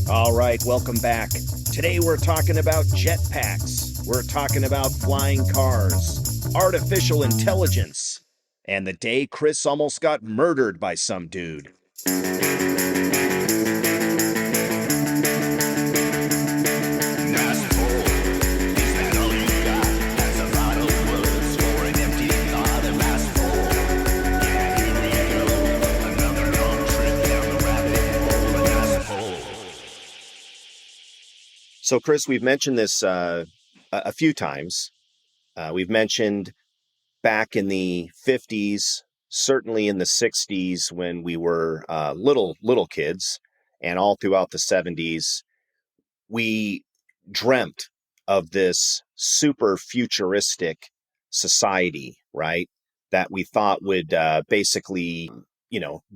All right, welcome back. Today we're talking about jetpacks. We're talking about flying cars, artificial intelligence, and the day Chris almost got murdered by some dude. So, Chris, we've mentioned this a few times. We've mentioned back in the 50s, certainly in the 60s when we were little kids, and all throughout the 70s, we dreamt of this super futuristic society, right? That we thought would basically,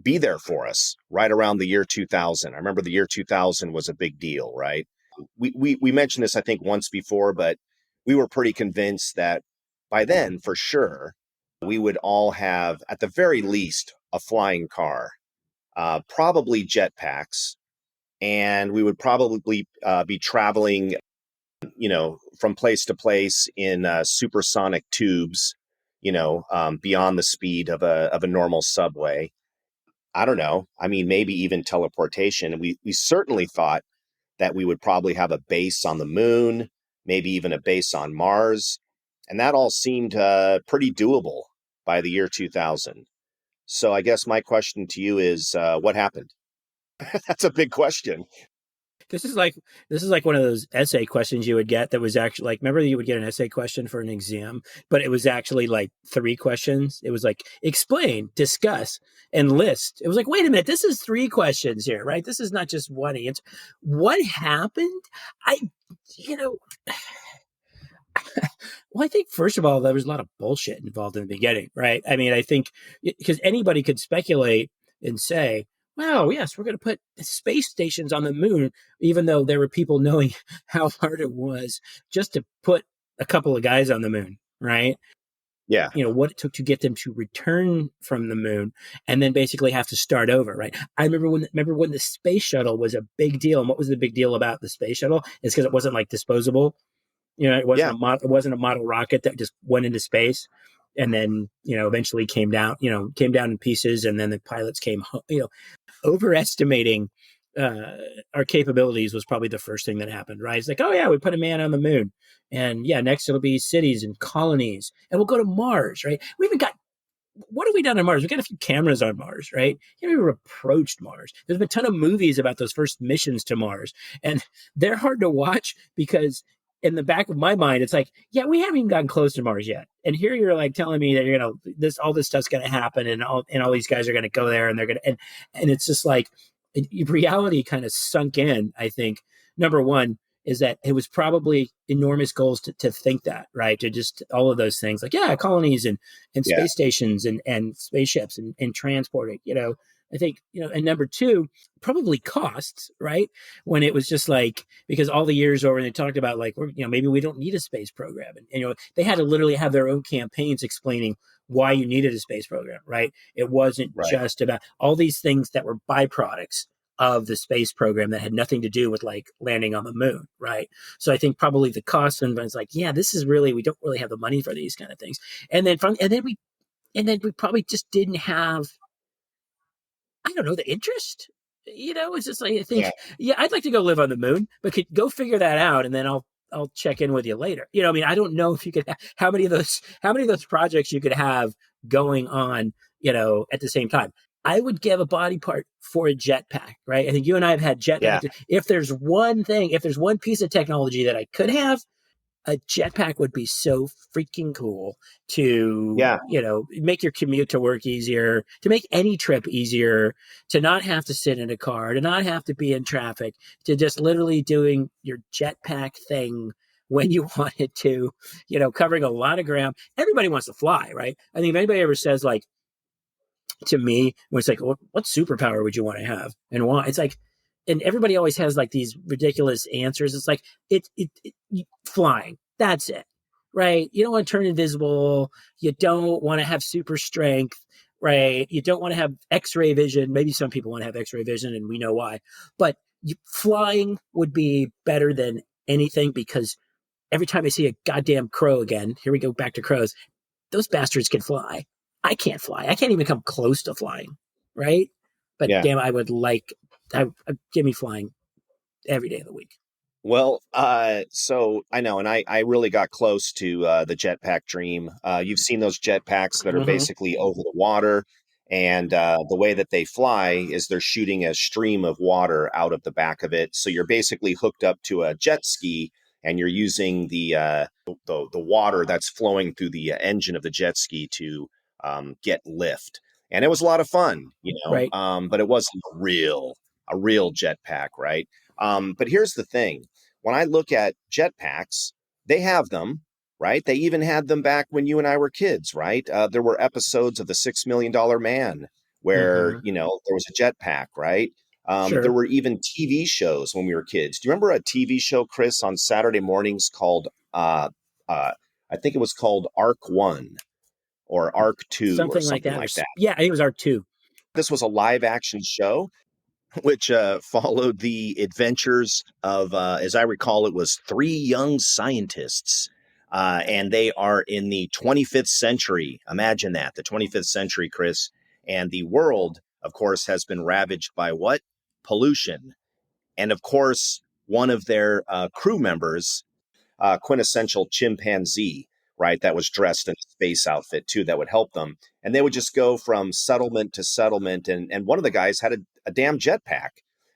be there for us right around the year 2000. I remember the year 2000 was a big deal, right? We mentioned this, I think, once before, but we were pretty convinced that by then, for sure, we would all have, at the very least, a flying car, probably jetpacks, and we would probably be traveling, from place to place in supersonic tubes, beyond the speed of a normal subway. I don't know. I mean, maybe even teleportation. And we certainly thought that we would probably have a base on the moon, maybe even a base on Mars. And that all seemed pretty doable by the year 2000. So I guess my question to you is, what happened? That's a big question. This is like one of those essay questions you would get that was actually like, remember you would get an essay question for an exam, but it was actually like 3 questions. It was like explain, discuss, and list. It was like, wait a minute, this is 3 questions here, right? This is not just one answer. What happened? Well, I think first of all, there was a lot of bullshit involved in the beginning, right? I mean, I think because anybody could speculate and say, wow, yes, we're going to put space stations on the moon, even though there were people knowing how hard it was just to put a couple of guys on the moon, right? Yeah. What it took to get them to return from the moon and then basically have to start over, right? I remember when the space shuttle was a big deal. And what was the big deal about the space shuttle? Is because it wasn't like disposable. It wasn't a model rocket that just went into space and then, eventually came down in pieces. And then the pilots came home, overestimating our capabilities was probably the first thing that happened, right? It's like, oh yeah, we put a man on the moon, and yeah, next it'll be cities and colonies, and we'll go to Mars, right? What have we done on Mars? We got a few cameras on Mars, right? We never approached Mars. There's been a ton of movies about those first missions to Mars, and they're hard to watch because in the back of my mind, it's like, yeah, we haven't even gotten close to Mars yet. And here you're like telling me that all this stuff's going to happen, and all these guys are going to go there, and they're going to, and it's just like reality kind of sunk in. I think number one is that it was probably enormous goals to think that, right? To just all of those things like, yeah, colonies and space stations and spaceships and transporting, I think, and number 2, probably costs, right? When it was just like, because all the years over, they talked about like, maybe we don't need a space program. And they had to literally have their own campaigns explaining why you needed a space program, right? It wasn't just about all these things that were byproducts of the space program that had nothing to do with like landing on the moon, right? So I think probably the cost and it's like, yeah, this is really, we don't really have the money for these kind of things. And then we probably just didn't have, I don't know, the interest. It's just like, I think, I'd like to go live on the moon, but go figure that out, and then I'll check in with you later. I don't know if you could how many of those projects you could have going on, at the same time. I would give a body part for a jetpack, right? I think you and I have had jetpacks. Yeah. If there's one piece of technology that I could have, a jetpack would be so freaking cool to, make your commute to work easier, to make any trip easier, to not have to sit in a car, to not have to be in traffic, to just literally doing your jetpack thing when you wanted to, covering a lot of ground. Everybody wants to fly, right? I think if anybody ever says like, to me, when it's like, what superpower would you want to have and why? It's like, and everybody always has like these ridiculous answers. It's like, flying. That's it, right? You don't want to turn invisible. You don't want to have super strength, right? You don't want to have X-ray vision. Maybe some people want to have X-ray vision, and we know why. But flying would be better than anything because every time I see a goddamn crow again, here we go back to crows, those bastards can fly. I can't fly. I can't even come close to flying, right? But Yeah. damn, I would like, give me flying every day of the week. Well, so I know, and I really got close to the jetpack dream. You've seen those jetpacks that are Mm-hmm. basically over the water, and the way that they fly is they're shooting a stream of water out of the back of it. So you're basically hooked up to a jet ski, and you're using the water that's flowing through the engine of the jet ski to get lift. And it was a lot of fun, Right. but it wasn't a real jetpack, right? But here's the thing. When I look at jetpacks, they have them, right? They even had them back when you and I were kids, right? There were episodes of The $6 Million Man where, Mm-hmm. there was a jetpack, right? There Sure. were even TV shows when we were kids. Do you remember a TV show, Chris, on Saturday mornings called, uh, I think it was called Arc One or Arc Two or Something like something that. Or, like that? yeah, I think it was R2. This was a live action show which followed the adventures of, as I recall, it was three young scientists. And they are in the 25th century. Imagine that, the 25th century, Chris. And the world, of course, has been ravaged by what? Pollution. And of course, one of their crew members quintessential chimpanzee, right? That was dressed in a space outfit too, that would help them. And they would just go from settlement to settlement. And one of the guys had a damn jetpack,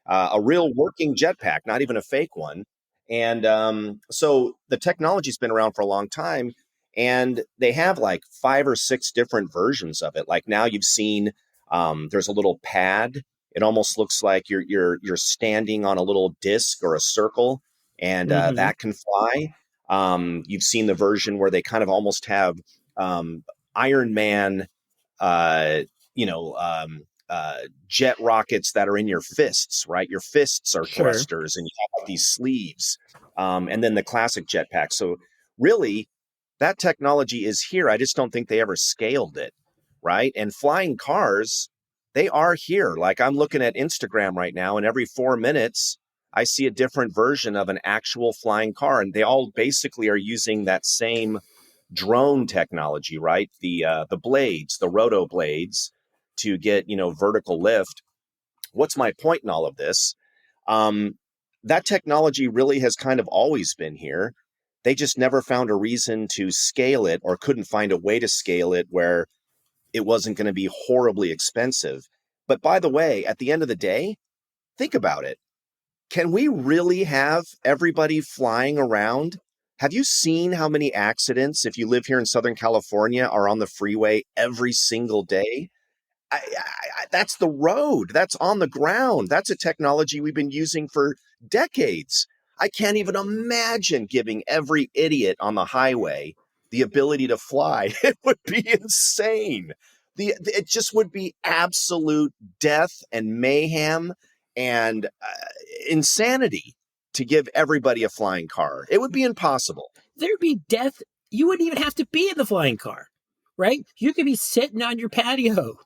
a real working jetpack, not even a fake one. And so the technology's been around for a long time. And they have like 5 or 6 different versions of it. Like now you've seen there's a little pad. It almost looks like you're standing on a little disc or a circle, and Mm-hmm. that can fly. You've seen the version where they kind of almost have Iron Man, uh, you know, um, jet rockets that are in your fists, right? Your fists are Sure. thrusters, and you have these sleeves, and then the classic jetpack. So really, that technology is here. I just don't think they ever scaled it, right? And flying cars, they are here. Like I'm looking at Instagram right now, and every 4 minutes, I see a different version of an actual flying car, and they all basically are using that same drone technology, right? The blades, the roto blades, to get vertical lift. What's my point in all of this? Um, that technology really has kind of always been here. They just never found a reason to scale it, or couldn't find a way to scale it where it wasn't going to be horribly expensive. But by the way, at the end of the day, think about it. Can we really have everybody flying around? Have you seen how many accidents, if you live here in Southern California, are on the freeway every single day? That's the road. That's on the ground. That's a technology we've been using for decades. I can't even imagine giving every idiot on the highway the ability to fly. It would be insane. It just would be absolute death and mayhem and insanity to give everybody a flying car. It would be impossible. There'd be death. You wouldn't even have to be in the flying car, right? You could be sitting on your patio,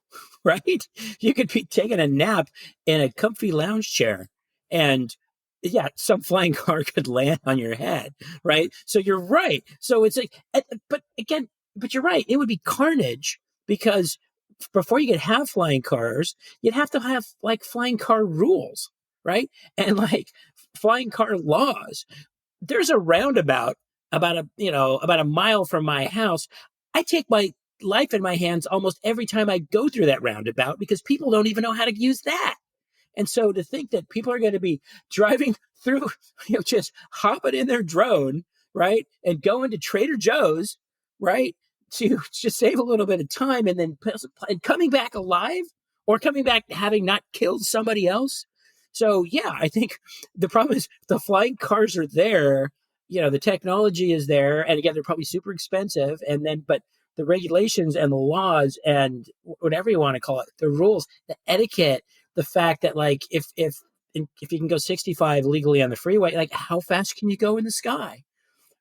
right? You could be taking a nap in a comfy lounge chair, and yeah, some flying car could land on your head, right? So you're right. So it's like, but again, but you're right. It would be carnage because before you could have flying cars, you'd have to have like flying car rules, right? And like flying car laws. There's a roundabout about a mile from my house. I take my life in my hands almost every time I go through that roundabout because people don't even know how to use that. And so to think that people are going to be driving through, just hopping in their drone, right, and going to Trader Joe's, right, to just save a little bit of time and then and coming back alive or coming back having not killed somebody else. So yeah, I think the problem is the flying cars are there. The technology is there, and again, they're probably super expensive. And then, but the regulations and the laws and whatever you want to call it, the rules, the etiquette, the fact that like if you can go 65 legally on the freeway, like how fast can you go in the sky,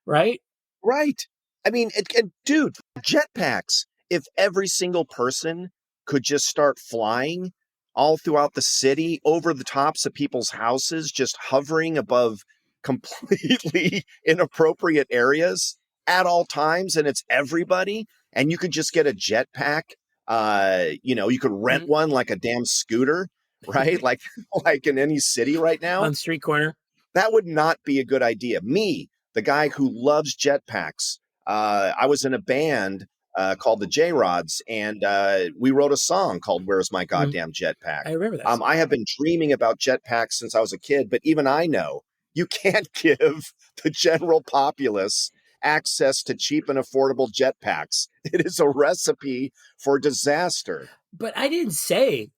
right? Right. I mean, dude, jetpacks. If every single person could just start flying all throughout the city, over the tops of people's houses, just hovering above completely inappropriate areas at all times. And it's everybody. And you could just get a jetpack. You could rent Mhm. one like a damn scooter, right? Like in any city right now. On the street corner. That would not be a good idea. Me, the guy who loves jetpacks, I was in a band called the J Rods, and we wrote a song called "Where's My Mhm. Goddamn Jetpack." I remember that song. I have been dreaming about jetpacks since I was a kid, but even I know you can't give the general populace access to cheap and affordable jetpacks. It is a recipe for disaster. But I didn't say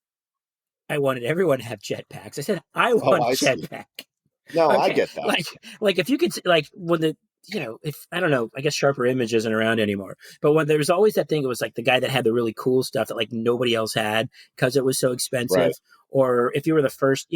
I wanted everyone to have jetpacks. I said I Oh, want I see. jetpack. No, I Okay, get that. like if you could like when the if I don't know, I guess Sharper Image isn't around anymore. But when there was always that thing, it was like the guy that had the really cool stuff that like nobody else had because it was so expensive. Right. Or if you were the first,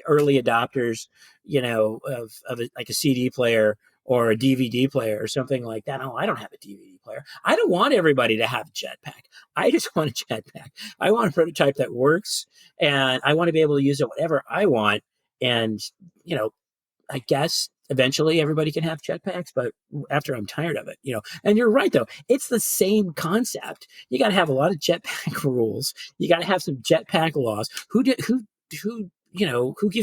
early adopters, of like a CD player or a DVD player or something like that. Oh, I don't have a DVD player. I don't want everybody to have a jetpack. I just want a jetpack. I want a prototype that works, and I want to be able to use it whatever I want. And you know, I guess eventually everybody can have jetpacks, but after I'm tired of it. And you're right though, it's the same concept. You got to have a lot of jetpack rules. You got to have some jetpack laws. Who gives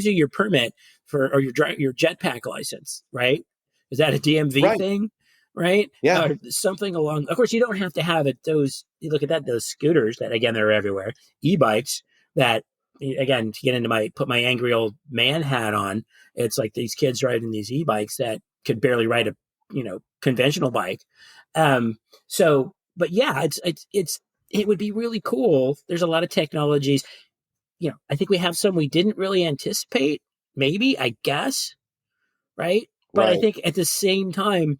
you your permit for or your jetpack license, right? Is that a DMV Right. thing? Right? Yeah. Something along. Of course, you don't have to have it. You look at that. Those scooters that again they're everywhere. E-bikes that again to get into put my angry old man hat on. It's like these kids riding these e-bikes that could barely ride a conventional bike. But yeah, it would be really cool. There's a lot of technologies. I think we have some we didn't really anticipate. Maybe I guess, right? But I Right. think at the same time,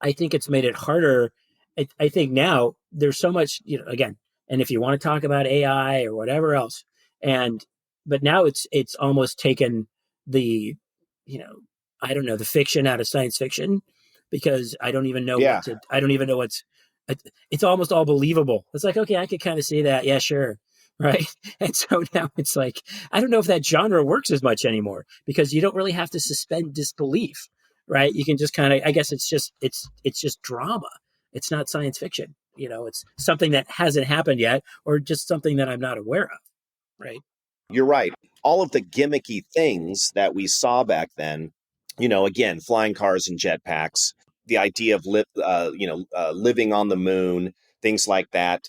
I think it's made it harder. I think now there's so much, again, and if you want to talk about AI or whatever else, but now it's almost taken the, you know, I don't know, the fiction out of science fiction because I don't even know Yeah. I don't even know it's almost all believable. It's like, okay, I could kind of see that. Yeah, sure. Right. And so now it's like, I don't know if that genre works as much anymore because you don't really have to suspend disbelief, right? You can just kind of, I guess it's just drama. It's not science fiction. It's something that hasn't happened yet or just something that I'm not aware of. Right. You're right. All of the gimmicky things that we saw back then, again, flying cars and jetpacks, the idea of living on the moon, things like that.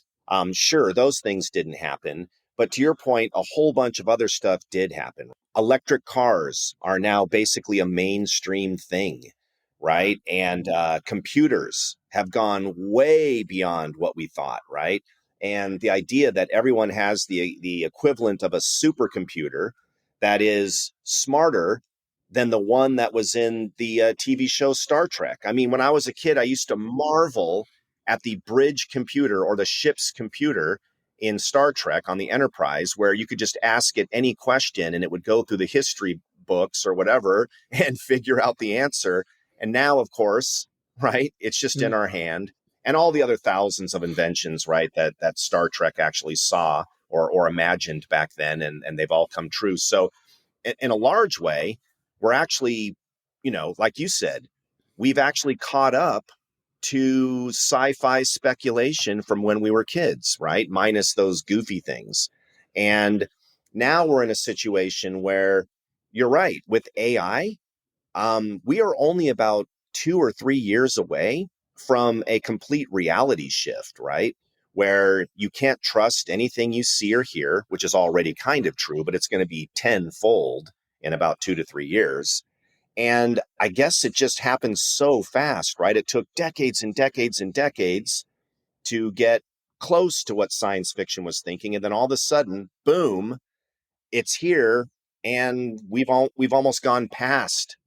Sure, those things didn't happen. But to your point, a whole bunch of other stuff did happen. Electric cars are now basically a mainstream thing, right? And computers have gone way beyond what we thought, right? And the idea that everyone has the equivalent of a supercomputer that is smarter than the one that was in the TV show Star Trek. I mean, when I was a kid, I used to marvel at the bridge computer or the ship's computer in Star Trek on the Enterprise, where you could just ask it any question and it would go through the history books or whatever and figure out the answer. And now, of course, right, it's just in our hand. And all the other thousands of inventions, right, that Star Trek actually saw or imagined back then, and they've all come true. So in a large way, we're actually, like you said, we've actually caught up to sci-fi speculation from when we were kids, right? Minus those goofy things. And now we're in a situation where you're right, with AI, we are only about 2 or 3 years away from a complete reality shift, right? Where you can't trust anything you see or hear, which is already kind of true, but it's going to be tenfold in about 2 to 3 years. And I guess it just happens so fast, right? It took decades and decades and decades to get close to what science fiction was thinking. And then all of a sudden, boom, it's here. And we've almost gone past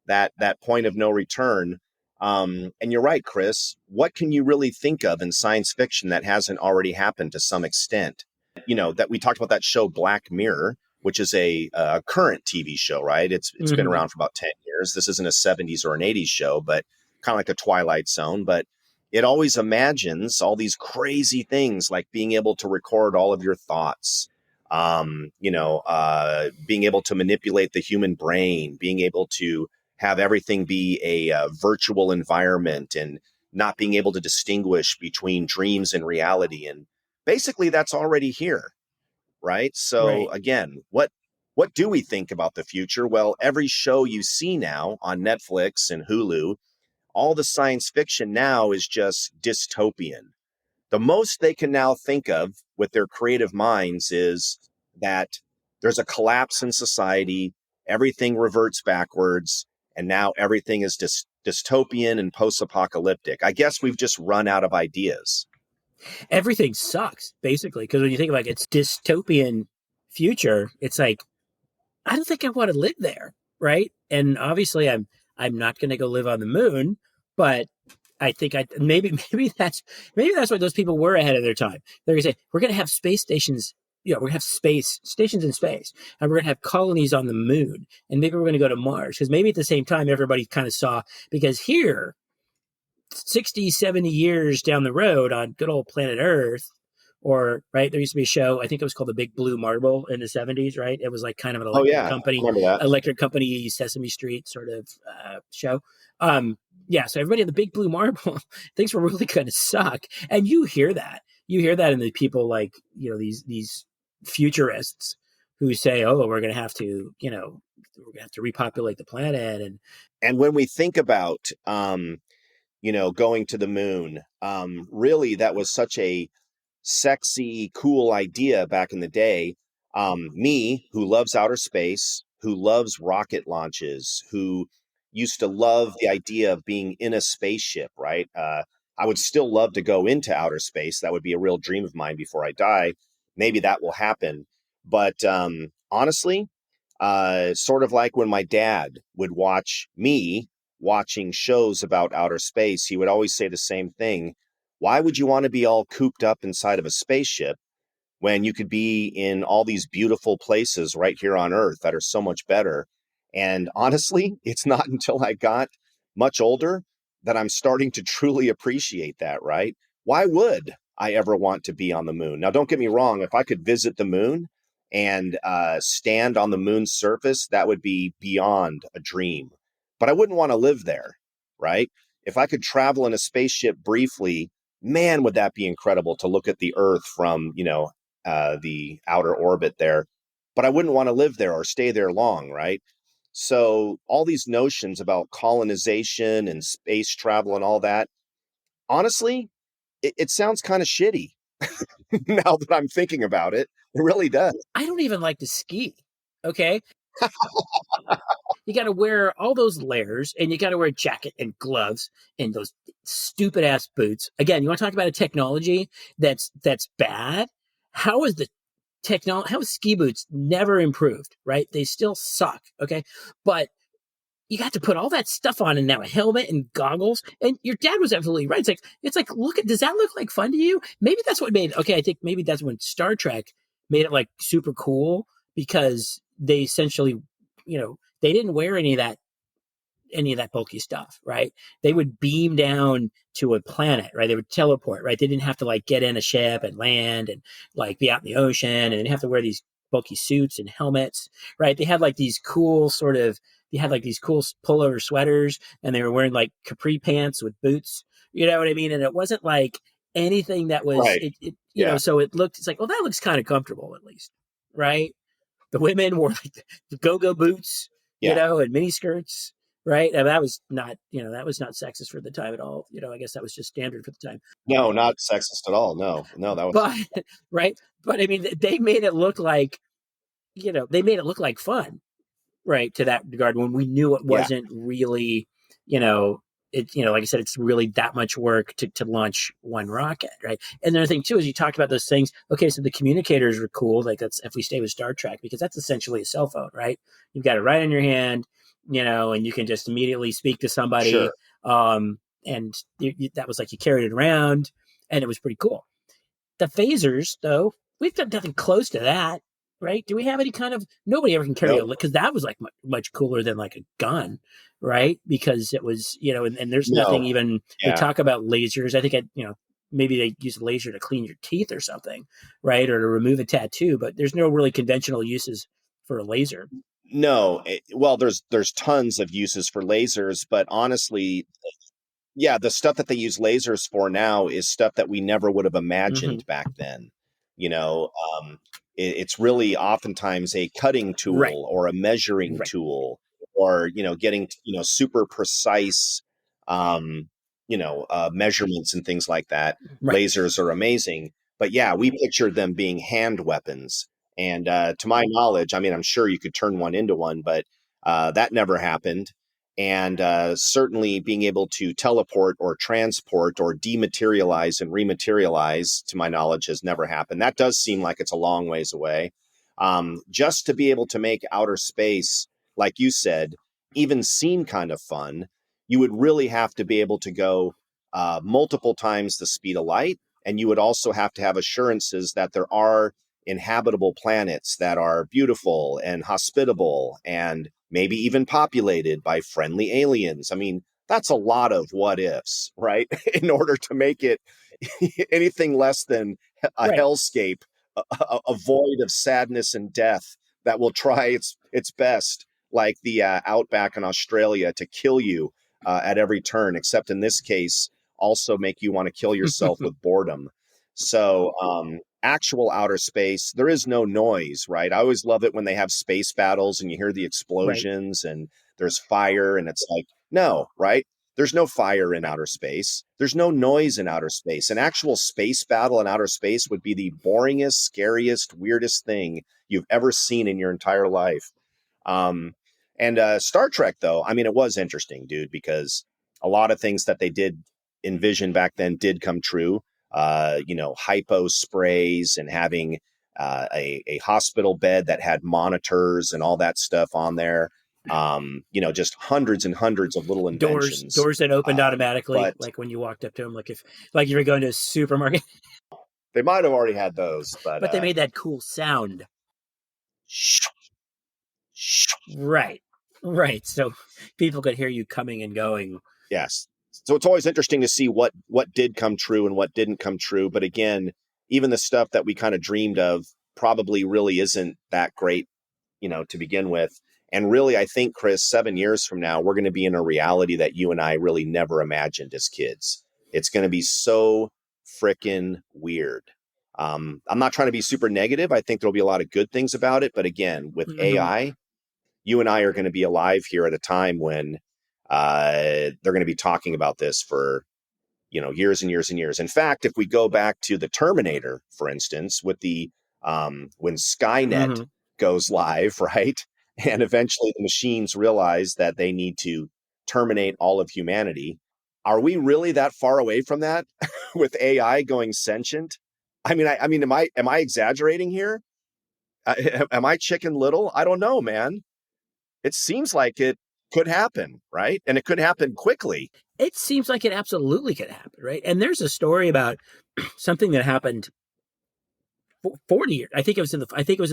that point of no return. And you're right, Chris. What can you really think of in science fiction that hasn't already happened to some extent? That we talked about that show Black Mirror, which is a current TV show, right? It's been Mm-hmm. around for about 10 years. This isn't a 70s or an 80s show, but kind of like a Twilight Zone. But it always imagines all these crazy things like being able to record all of your thoughts, being able to manipulate the human brain, being able to have everything be a virtual environment and not being able to distinguish between dreams and reality. And basically that's already here, right? So Right. again, what do we think about the future? Well, every show you see now on Netflix and Hulu, all the science fiction now is just dystopian. The most they can now think of with their creative minds is that there's a collapse in society, everything reverts backwards, and now everything is dystopian and post apocalyptic. I guess we've just run out of ideas. Everything sucks basically because when you think about it's dystopian future, it's like I don't think I want to live there, right? And obviously, I'm not going to go live on the moon, but I think I maybe that's what those people were ahead of their time. They're going to say we're going to have space stations. You know, we're going to have space stations in space, and we're going to have colonies on the moon, and maybe we're going to go to Mars because maybe at the same time everybody kind of saw because here 60, 70 years down the road on good old planet Earth, or right, there used to be a show, I think it was called The Big Blue Marble in the 70s, right? It was like kind of an Oh yeah, I remember that. electric company, Sesame Street sort of show. Yeah, so everybody on the Big Blue Marble, things were really going to suck. And you hear that. You hear that in the people like, these futurists who say, oh, we're going to have to, we're going to have to repopulate the planet. And when we think about going to the moon, really that was such a sexy, cool idea back in the day. Me, who loves outer space, who loves rocket launches, who used to love the idea of being in a spaceship, right? I would still love to go into outer space. That would be a real dream of mine before I die. Maybe that will happen. But honestly, sort of like when my dad would watch me watching shows about outer space, he would always say the same thing. Why would you want to be all cooped up inside of a spaceship when you could be in all these beautiful places right here on Earth that are so much better? And honestly, it's not until I got much older that I'm starting to truly appreciate that, right? Why would I ever want to be on the moon? Now, don't get me wrong, if I could visit the moon and stand on the moon's surface, that would be beyond a dream. But I wouldn't want to live there, right? If I could travel in a spaceship briefly, man, would that be incredible to look at the Earth from, the outer orbit there. But I wouldn't want to live there or stay there long, right? So all these notions about colonization and space travel and all that, honestly, it sounds kind of shitty now that I'm thinking about it. It really does. I don't even like to ski. Okay. You got to wear all those layers and you got to wear a jacket and gloves and those stupid ass boots. Again, you want to talk about a technology that's bad? How is the technology, how is ski boots never improved, right? They still suck. Okay. But you got to put all that stuff on and now a helmet and goggles. And your dad was absolutely right. It's like, look at, does that look like fun to you? Maybe that's what made, okay, I think maybe that's when Star Trek made it like super cool because they essentially, they didn't wear any of that bulky stuff, right? They would beam down to a planet, right? They would teleport, right? They didn't have to like get in a ship and land and like be out in the ocean and they didn't have to wear these bulky suits and helmets, right? They had like these cool sort of, they had like these cool pullover sweaters and they were wearing like capri pants with boots, you know what I mean? And it wasn't like anything that was, Right. Yeah. so it looked, it's like, well, that looks kind of comfortable at least, right? The women wore like the go-go boots, Yeah. and mini skirts, right? And that was not, that was not sexist for the time at all. I guess that was just standard for the time. No, not sexist at all. No, no, that was But right, but I mean, they made it look like, they made it look like fun, right? To that regard, when we knew it yeah, wasn't really, you know, like I said, it's really that much work to launch one rocket, right? And the other thing too is you talked about those things. Okay, so the communicators were cool. Like that's if we stay with Star Trek because that's essentially a cell phone, right? You've got it right in your hand, and you can just immediately speak to somebody. sure. And that was like you carried it around, and it was pretty cool. The phasers, though, we've got nothing close to that. right? Do we have any kind of, nobody ever can carry a, Nope. because that was like much cooler than like a gun, right? Because it was, and there's nothing No. even, they Yeah. talk about lasers. I think, maybe they use a laser to clean your teeth or something, right? Or to remove a tattoo, but there's no really conventional uses for a laser. No. Well, there's tons of uses for lasers, but honestly, yeah, the stuff that they use lasers for now is stuff that we never would have Hmm. imagined back then. You know, it's really oftentimes a cutting Right, tool or a measuring right, tool, or getting super precise, measurements and things like that. right. Lasers are amazing, but yeah, we pictured them being hand weapons. And to my knowledge, I mean, I'm sure you could turn one into one, but that never happened. And certainly being able to teleport or transport or dematerialize and rematerialize, to my knowledge, has never happened. That does seem like it's a long ways away. Just to be able to make outer space, like you said, even seem kind of fun, you would really have to be able to go multiple times the speed of light. And you would also have to have assurances that there are inhabitable planets that are beautiful and hospitable and maybe even populated by friendly aliens. I mean, that's a lot of what ifs, right? In order to make it anything less than a Right. hellscape, a void of sadness and death that will try its best, like the outback in Australia, to kill you at every turn, except in this case, also make you want to kill yourself with boredom. So, actual outer space, there is no noise, right? I always love it when they have space battles and you hear the Right. explosions and there's fire, and it's like, no, right? There's no fire in outer space. There's no noise in outer space. An actual space battle in outer space would be the boringest, scariest, weirdest thing you've ever seen in your entire life. Um, and Star Trek, though, I mean, it was interesting, dude, because a lot of things that they did envision back then did come true. Hypo sprays and having a hospital bed that had monitors and all that stuff on there. Just hundreds and hundreds of little inventions. Doors that opened automatically, But like when you walked up to them, like you were going to a supermarket, they might have already had those. But but they made that cool sound. Right. Right. So people could hear you coming and going. yes. So it's always interesting to see what did come true and what didn't come true. But again, even the stuff that we kind of dreamed of probably really isn't that great, to begin with. And really, I think, Chris, 7 years from now, we're going to be in a reality that you and I really never imagined as kids. It's going to be so freaking weird. I'm not trying to be super negative. I think there'll be a lot of good things about it. But again, with Mhm. AI, you and I are going to be alive here at a time when they're going to be talking about this for years and years and years. In fact, if we go back to the Terminator, for instance, with the when Skynet Mhm. goes live, right, and eventually the machines realize that they need to terminate all of humanity, are we really that far away from that with AI going sentient? I mean, am I exaggerating here? Am I Chicken Little? I don't know, man. It seems like it could happen, right? And it could happen quickly. It seems like it absolutely could happen, right? And there's a story about something that happened 40 years. I think it was in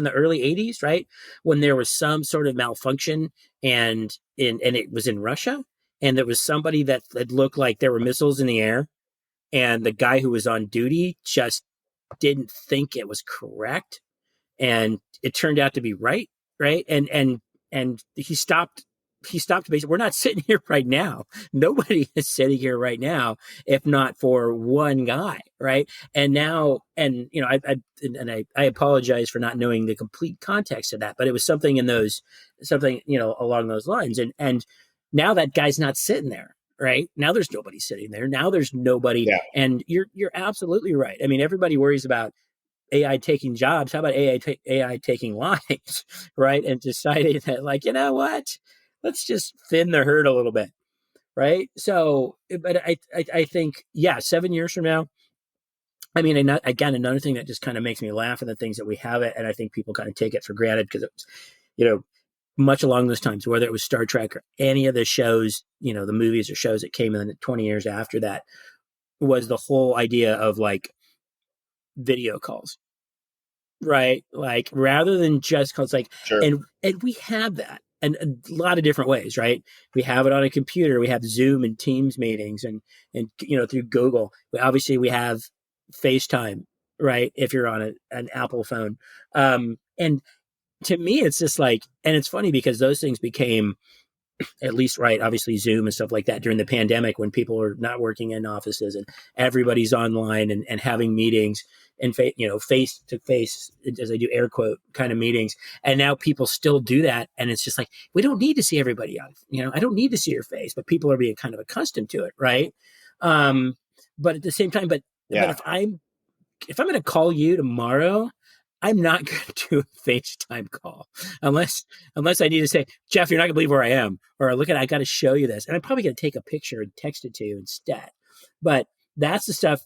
the early 80s, right? When there was some sort of malfunction and it was in Russia, and there was somebody that it looked like there were missiles in the air, and the guy who was on duty just didn't think it was correct, and it turned out to be right, right? And he stopped basically. We're not sitting here right now. Nobody is sitting here right now if not for one guy, right? And now, and I apologize for not knowing the complete context of that, but it was something along those lines. And now that guy's not sitting there, right? Now there's nobody sitting there. Now there's nobody, Yeah. and you're absolutely right. I mean, everybody worries about AI taking jobs. How about AI taking lives, right? And deciding that, like, you know what? Let's just thin the herd a little bit, right? So, but I think, yeah, 7 years from now, I mean, again, another thing that just kind of makes me laugh at the things that we have it, and I think people kind of take it for granted because it's, you know, much along those times, whether it was Star Trek or any of the shows, the movies or shows that came in the 20 years after that, was the whole idea of like video calls, right? Like rather than just cause like Sure. and we have that in a lot of different ways, right? We have it on a computer. We have Zoom and Teams meetings, and through Google. Obviously, we have FaceTime, right? If you're on an Apple phone, and to me, it's just like, and it's funny because those things became at least right, obviously Zoom and stuff like that during the pandemic when people are not working in offices and everybody's online and having meetings and face to face, as I do air quote kind of meetings. And now people still do that, and it's just like we don't need to see everybody on. I don't need to see your face, but people are being kind of accustomed to it, right? Um, but at the same time, but Yeah. if I'm going to call you tomorrow, I'm not going to do a FaceTime call unless I need to say, Jeff, you're not going to believe where I am, or look at, I got to show you this, and I'm probably going to take a picture and text it to you instead. But that's the stuff.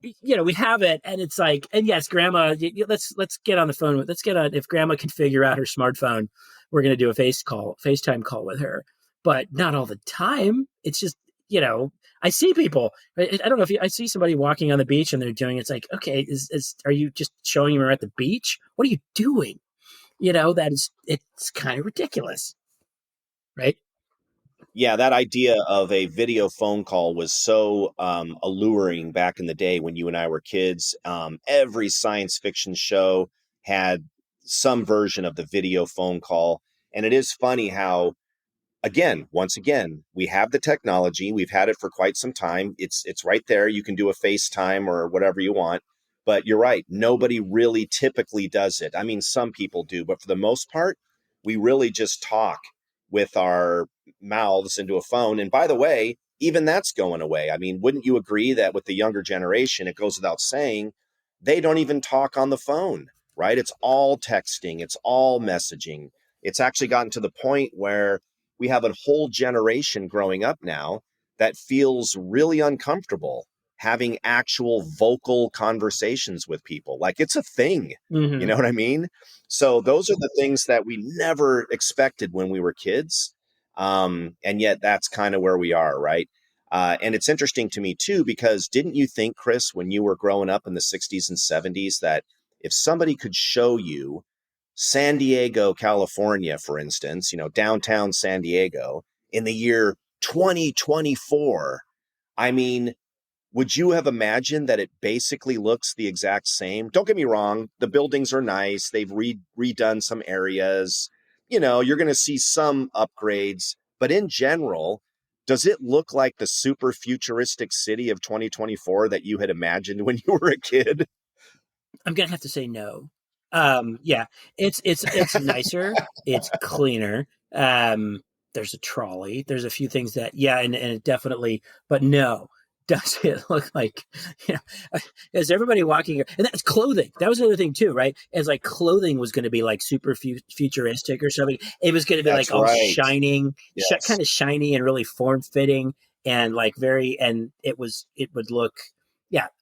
We have it, and it's like, and yes, Grandma, let's get on the phone. Let's get on. If Grandma can figure out her smartphone, we're going to do a FaceTime call with her, but not all the time. It's just I see people. I don't know if I see somebody walking on the beach and they're doing. It's like, okay, are you just showing them at the beach? What are you doing? It's kind of ridiculous, right? Yeah, that idea of a video phone call was so alluring back in the day when you and I were kids. Every science fiction show had some version of the video phone call. And it is funny how, again, once again, we have the technology. We've had it for quite some time. It's right there. You can do a FaceTime or whatever you want. But you're right. Nobody really typically does it. I mean, some people do, but for the most part, we really just talk with our mouths into a phone. And by the way, even that's going away. I mean, wouldn't you agree that with the younger generation, it goes without saying, they don't even talk on the phone, right? It's all texting, it's all messaging. It's actually gotten to the point where we have a whole generation growing up now that feels really uncomfortable having actual vocal conversations with people. Like it's a thing. You Mm-hmm. know what I mean? So those are the things that we never expected when we were kids. And yet that's kind of where we are, right? And it's interesting to me too, because didn't you think, Chris, when you were growing up in the 60s and 70s, that if somebody could show you San Diego, California, for instance, downtown San Diego in the year 2024, I mean, would you have imagined that it basically looks the exact same? Don't get me wrong, the buildings are nice. They've redone some areas. You're going to see some upgrades, but in general, does it look like the super futuristic city of 2024 that you had imagined when you were a kid? I'm gonna have to say no. Yeah, it's nicer, it's cleaner. There's a trolley. There's a few things that and it definitely, but no. Does it look like you know? Is everybody walking? And that's clothing. That was another thing too, right? As like clothing was going to be like super futuristic or something. It was going to be That's like all right. shining, Yes. kind of shiny and really form fitting, and like very. And it would look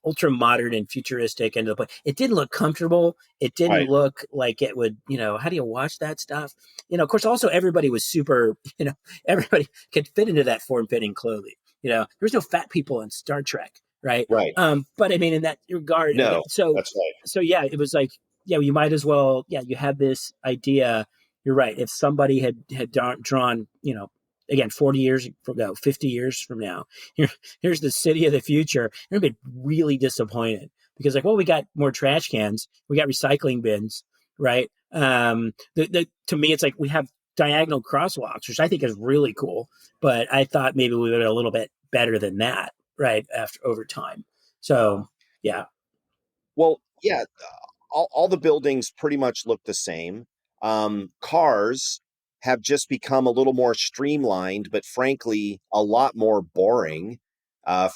ultra modern and futuristic, and it didn't look comfortable. It didn't Right. look like it would, how do you wash that stuff? Of course, also everybody was super, everybody could fit into that form fitting clothing. There was no fat people in Star Trek, right? Right. But I mean, in that regard, No, so that's right. yeah, it was like, you might as well, you had this idea. You're right. If somebody had drawn, again, 40 years ago, 50 years from now, here's the city of the future, you're gonna be really disappointed because like, well, we got more trash cans, we got recycling bins, right? To me, it's like we have diagonal crosswalks, which I think is really cool, but I thought maybe we would a little bit better than that, right? After over time, so yeah. Well, yeah, all the buildings pretty much look the same. Cars have just become a little more streamlined, but frankly, a lot more boring.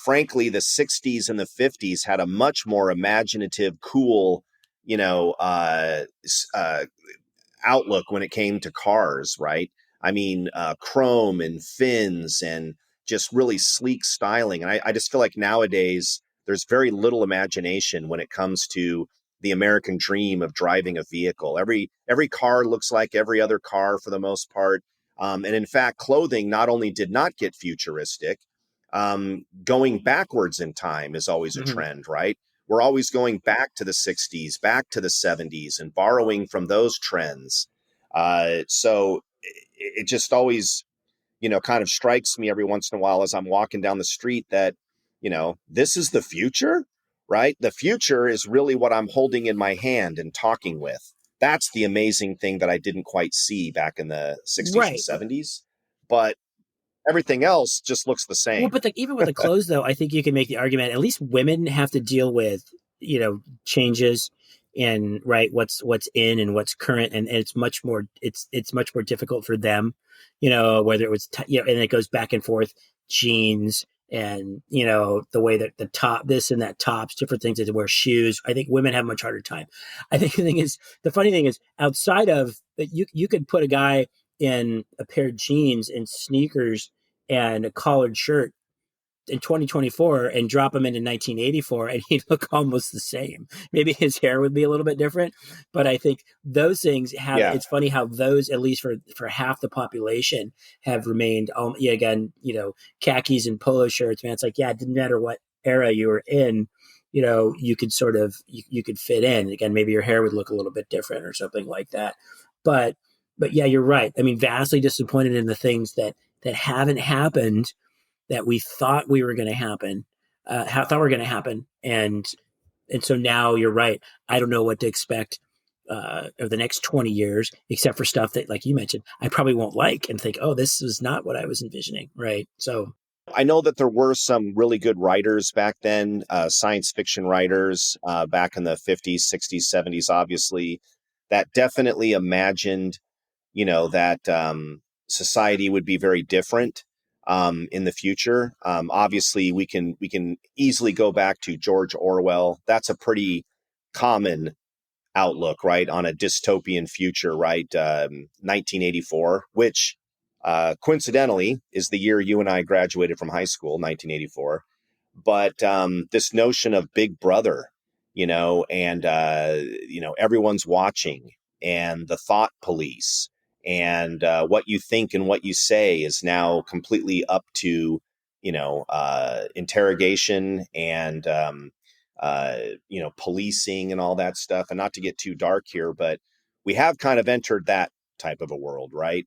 Frankly, the 60s and the 50s had a much more imaginative, cool, you know, uh, outlook when it came to cars, right? I mean, chrome and fins and just really sleek styling. And I just feel like nowadays there's very little imagination when it comes to the American dream of driving a vehicle. Every car looks like every other car for the most part. And in fact, clothing not only did not get futuristic, going backwards in time is always a Mm-hmm. trend, right? we're always going back to the 60s, back to the 70s, and borrowing from those trends. So it just always, kind of strikes me every once in a while as I'm walking down the street that, this is the future, right? The future is really what I'm holding in my hand and talking with. That's the amazing thing that I didn't quite see back in the 60s and Right. 70s. But everything else just looks the Well, same. but even with the clothes, though, I think you can make the argument. At least women have to deal with changes and right what's in and what's current, and it's much more much more difficult for them. Whether it was and it goes back and forth jeans and the way that the top this and that tops different things they wear shoes. I think women have a much harder time. I think the funny thing is outside of that you could put a guy in a pair of jeans and sneakers and a collared shirt in 2024 and drop him into 1984 and he'd look almost the same. Maybe his hair would be a little bit different, but I think those things have, Yeah. it's funny how those, at least for half the population, have remained, again, khakis and polo shirts, man. It's like, yeah, it didn't matter what era you were in, you could sort of, you could fit in. Again, maybe your hair would look a little bit different or something like that. But yeah, you're right. I mean, vastly disappointed in the things that haven't happened that we thought we were going to happen, and so now you're right. I don't know what to expect of the next 20 years, except for stuff that, like you mentioned, I probably won't like and think, oh, this is not what I was envisioning, right? So I know that there were some really good writers back then, science fiction writers back in the 50s, 60s, 70s, obviously, that definitely imagined, that society would be very different in the future. Obviously, we can easily go back to George Orwell. That's a pretty common outlook, right, on a dystopian future, right? 1984, which coincidentally is the year you and I graduated from high school, 1984. But this notion of Big Brother, and everyone's watching, and the thought police, and what you think and what you say is now completely up to interrogation and policing and all that stuff. And not to get too dark here, but we have kind of entered that type of a world, right?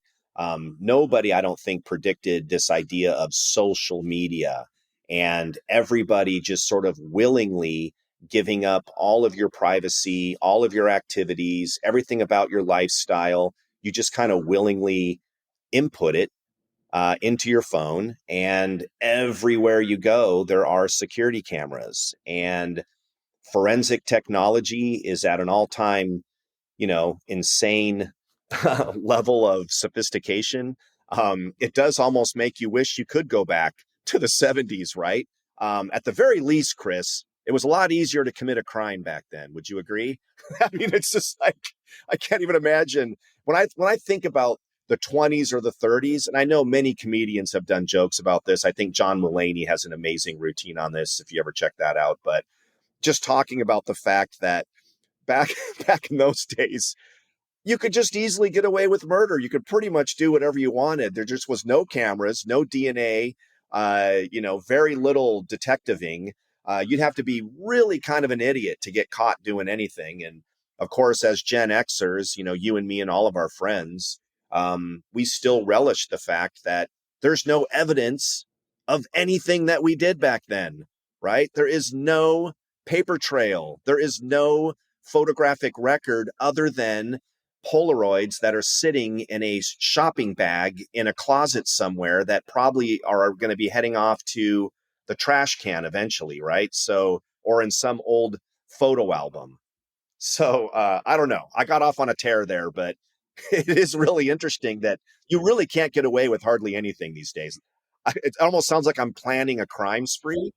Nobody, I don't think, predicted this idea of social media and everybody just sort of willingly giving up all of your privacy, all of your activities, everything about your lifestyle. You just kind of willingly input it into your phone, and everywhere you go, there are security cameras, and forensic technology is at an all-time, insane level of sophistication. It does almost make you wish you could go back to the 70s, right? At the very least, Chris, it was a lot easier to commit a crime back then. Would you agree? I mean, it's just like I can't even imagine when I think about the 20s or the 30s, and I know many comedians have done jokes about this. I think John Mulaney has an amazing routine on this if you ever check that out. But just talking about the fact that back back in those days, you could just easily get away with murder. You could pretty much do whatever you wanted. There just was no cameras, no DNA, very little detectiving. You'd have to be really kind of an idiot to get caught doing anything. And of course, as Gen Xers, you and me and all of our friends, we still relish the fact that there's no evidence of anything that we did back then, right? There is no paper trail. There is no photographic record other than Polaroids that are sitting in a shopping bag in a closet somewhere that probably are going to be heading off to the trash can eventually, right? So, or in some old photo album. So, I don't know. I got off on a tear there, but it is really interesting that you really can't get away with hardly anything these days. It almost sounds like I'm planning a crime spree.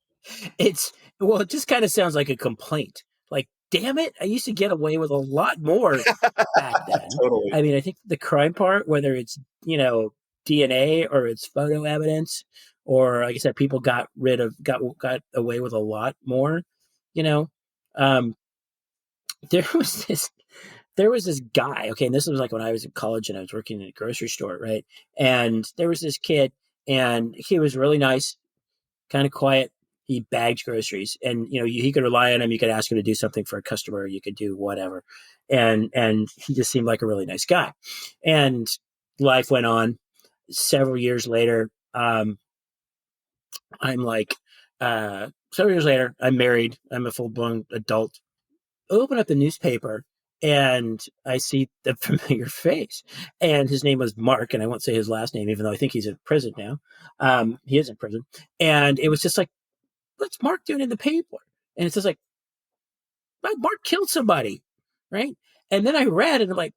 it's well, it just kind of sounds like a complaint. Like, damn it, I used to get away with a lot more back then. Totally. I mean, I think the crime part, whether it's DNA or it's photo evidence, or like I said, people got away with a lot more. You know, um, there was this guy. Okay, and this was like when I was in college and I was working in a grocery store, right? And there was this kid, and he was really nice, kind of quiet. he bagged groceries, and he could rely on him. You could ask him to do something for a customer. You could do whatever, and he just seemed like a really nice guy. And life went on. Several years later, I'm like, several years later, I'm married. I'm a full blown adult. I open up the newspaper and I see the familiar face. And his name was Mark, and I won't say his last name, even though I think he's in prison now. He is in prison. And it was just like, what's Mark doing in the paper? And it's just like, well, Mark killed somebody, right? And then I read, and I'm like,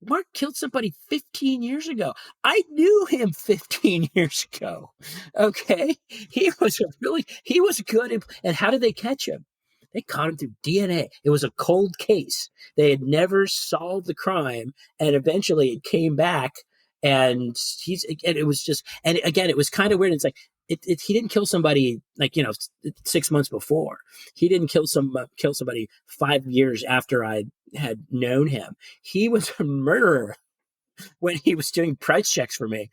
Mark killed somebody 15 years ago. I knew him 15 years ago. Okay. He was good. And how did they catch him? They caught him through DNA. It was a cold case. They had never solved the crime. And eventually it came back. And it was just, and again, it was kind of weird. It's like, he didn't kill somebody like, 6 months before. He didn't kill somebody 5 years after I had known him. He was a murderer when he was doing price checks for me,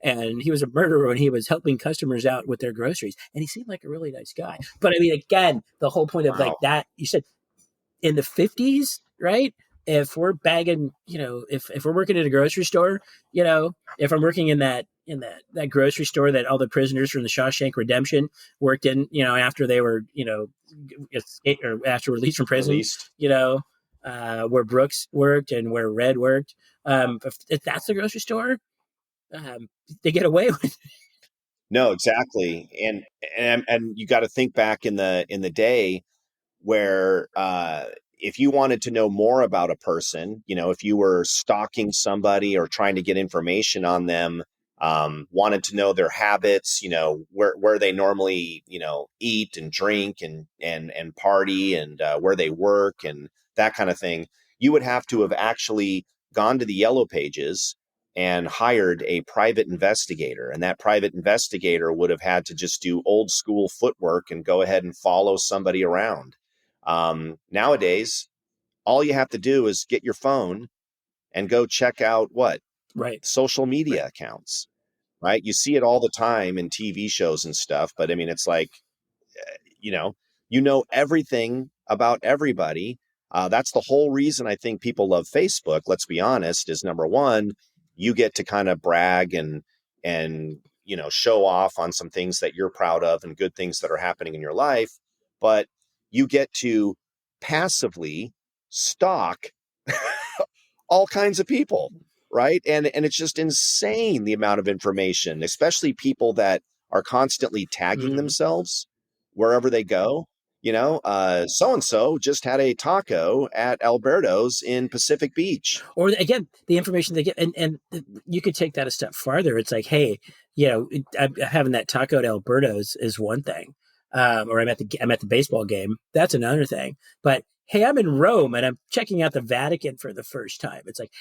and he was a murderer when he was helping customers out with their groceries. And he seemed like a really nice guy. But I mean, again, the whole point of like that, you said in the 50s, right? If we're bagging, if we're working at a grocery store, if I'm working in that grocery store that all the prisoners from the Shawshank Redemption worked in, after they were, or after released from prison, where Brooks worked and where Red worked. If that's the grocery store, they get away with it. No, exactly. And you got to think back in the day where if you wanted to know more about a person, if you were stalking somebody or trying to get information on them, wanted to know their habits, where they normally, eat and drink and party and where they work and that kind of thing, you would have to have actually gone to the Yellow Pages and hired a private investigator. And that private investigator would have had to just do old school footwork and go ahead and follow somebody around. Nowadays, all you have to do is get your phone and go check out right social media accounts, right? You see it all the time in TV shows and stuff, but I mean, it's like, you know everything about everybody. That's the whole reason I think people love Facebook. Let's be honest, is number one, you get to kind of brag and show off on some things that you're proud of and good things that are happening in your life, but you get to passively stalk all kinds of people, right? And it's just insane the amount of information, especially people that are constantly tagging themselves wherever they go. So and so just had a taco at Alberto's in Pacific Beach. Or again, the information they get, and you could take that a step farther. It's like, hey, having that taco at Alberto's is one thing, or I'm at the baseball game. That's another thing. But hey, I'm in Rome and I'm checking out the Vatican for the first time. It's like,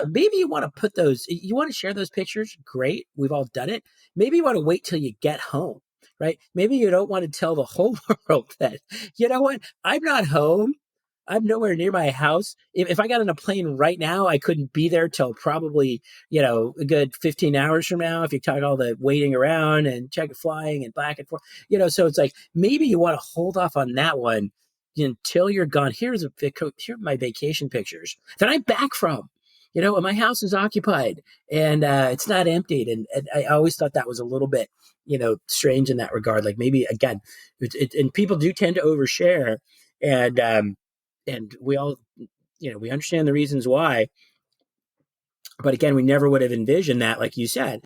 maybe you want to put those, you want to share those pictures. Great. We've all done it. Maybe you want to wait till you get home, right? Maybe you don't want to tell the whole world that, you know what? I'm not home. I'm nowhere near my house. If I got on a plane right now, I couldn't be there till probably, a good 15 hours from now. If you talk all the waiting around and check flying and back and forth, so it's like, maybe you want to hold off on that one until you're gone. Here are my vacation pictures that I'm back from, and my house is occupied and it's not emptied. And I always thought that was a little bit, strange in that regard. Like maybe again, and people do tend to overshare, and we all, we understand the reasons why. But again, we never would have envisioned that, like you said.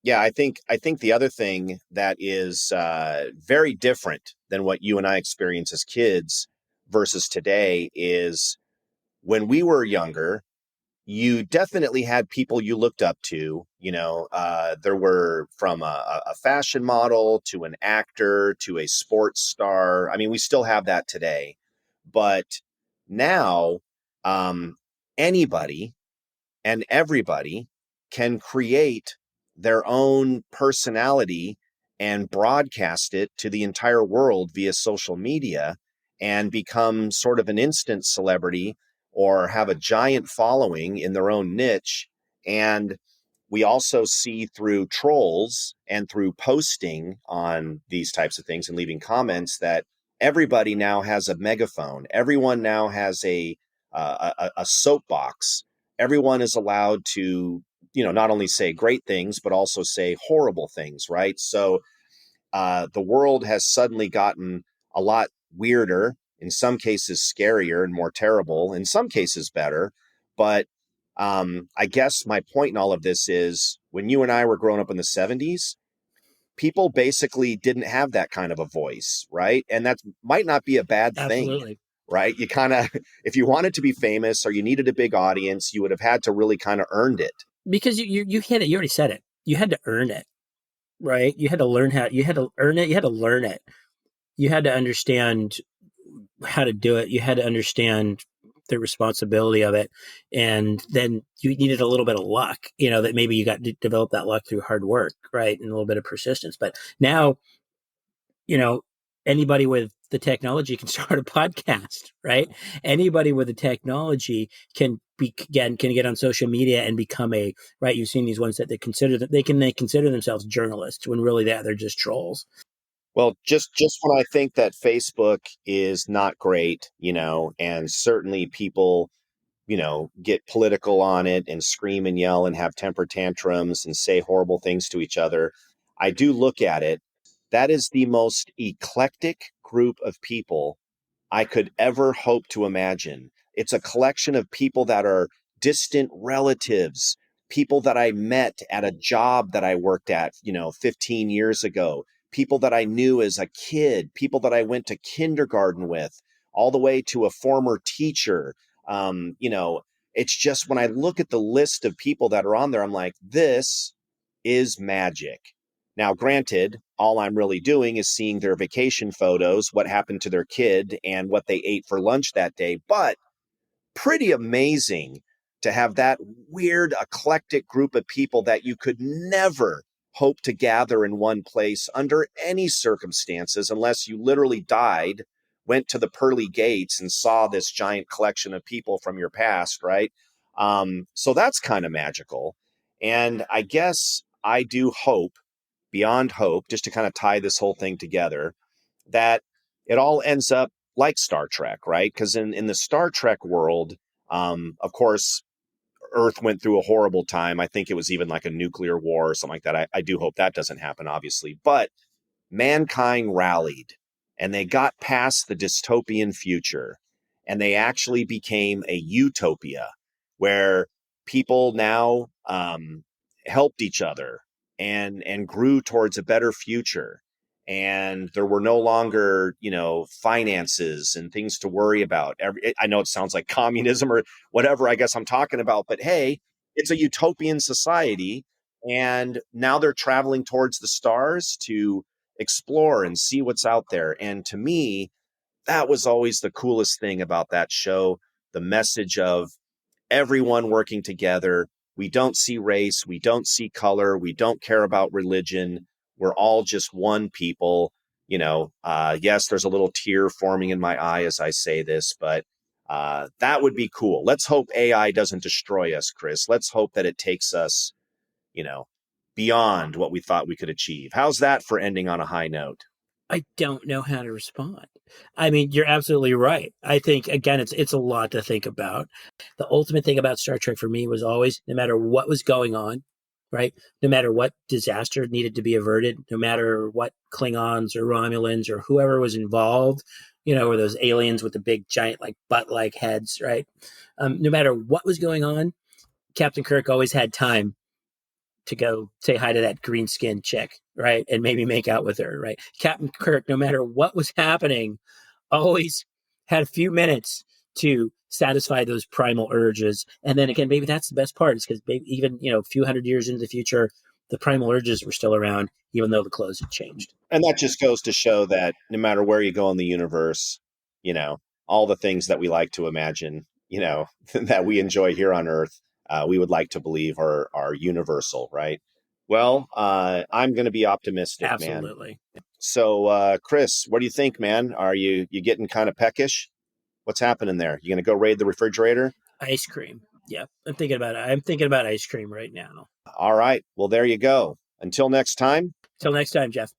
Yeah, I think the other thing that is very different than what you and I experience as kids versus today is when we were younger, you definitely had people you looked up to. There were from a fashion model to an actor to a sports star. I mean, we still have that today, but now anybody and everybody can create their own personality and broadcast it to the entire world via social media and become sort of an instant celebrity or have a giant following in their own niche. And we also see through trolls and through posting on these types of things and leaving comments that everybody now has a megaphone. Everyone now has a soapbox. Everyone is allowed to, not only say great things, but also say horrible things, right? So the world has suddenly gotten a lot weirder, in some cases scarier and more terrible, in some cases better. But I guess my point in all of this is when you and I were growing up in the 70s, people basically didn't have that kind of a voice, right? And that might not be a bad thing, Absolutely. right? You kind of, if you wanted to be famous or you needed a big audience, you would have had to really kind of earned it. Because you hit it. You already said it. You had to earn it, right? You had to learn how. You had to earn it. You had to learn it. You had to understand how to do it. You had to understand the responsibility of it, and then you needed a little bit of luck. That maybe you got to develop that luck through hard work, right, and a little bit of persistence. But now, you know, anybody with the technology can start a podcast, right? Anybody with the technology can get on social media and become a right. You've seen these ones that they consider themselves journalists when really they're just trolls. Well, just when I think that Facebook is not great, and certainly people, get political on it and scream and yell and have temper tantrums and say horrible things to each other, I do look at it. That is the most eclectic group of people I could ever hope to imagine. It's a collection of people that are distant relatives, people that I met at a job that I worked at, 15 years ago, people that I knew as a kid, people that I went to kindergarten with, all the way to a former teacher. It's just when I look at the list of people that are on there, I'm like, this is magic. Now, granted, all I'm really doing is seeing their vacation photos, what happened to their kid, and what they ate for lunch that day. But pretty amazing to have that weird, eclectic group of people that you could never hope to gather in one place under any circumstances unless you literally died, went to the pearly gates, and saw this giant collection of people from your past, right? So that's kind of magical. And I guess I do hope, beyond hope, just to kind of tie this whole thing together, that it all ends up like Star Trek, right? Because in the Star Trek world, of course, Earth went through a horrible time. I think it was even like a nuclear war or something like that. I do hope that doesn't happen, obviously. But mankind rallied and they got past the dystopian future and they actually became a utopia where people now helped each other and grew towards a better future, and there were no longer finances and things to worry about. I know it sounds like communism or whatever I guess I'm talking about, but hey, it's a utopian society, and now they're traveling towards the stars to explore and see what's out there. And to me, that was always the coolest thing about that show, the message of everyone working together. We don't see race, we don't see color, we don't care about religion. We're all just one people. Yes, there's a little tear forming in my eye as I say this, but that would be cool. Let's hope AI doesn't destroy us, Chris. Let's hope that it takes us, you know, beyond what we thought we could achieve. How's that for ending on a high note? I don't know how to respond. I mean, you're absolutely right. I think again, it's a lot to think about. The ultimate thing about Star Trek for me was always, no matter what was going on, right? No matter what disaster needed to be averted, no matter what Klingons or Romulans or whoever was involved, or those aliens with the big giant like butt-like heads, right? No matter what was going on, Captain Kirk always had time to go say hi to that green skinned chick, right? And maybe make out with her, right? Captain Kirk, no matter what was happening, always had a few minutes to satisfy those primal urges. And then again, maybe that's the best part, is because even, a few hundred years into the future, the primal urges were still around, even though the clothes had changed. And that just goes to show that no matter where you go in the universe, all the things that we like to imagine, that we enjoy here on Earth, we would like to believe are universal, right? Well, I'm going to be optimistic, man. Absolutely. So, Chris, what do you think, man? Are you getting kind of peckish? What's happening there? You going to go raid the refrigerator? Ice cream. Yeah. I'm thinking about ice cream right now. All right. Well, there you go. Until next time. Till next time, Jeff.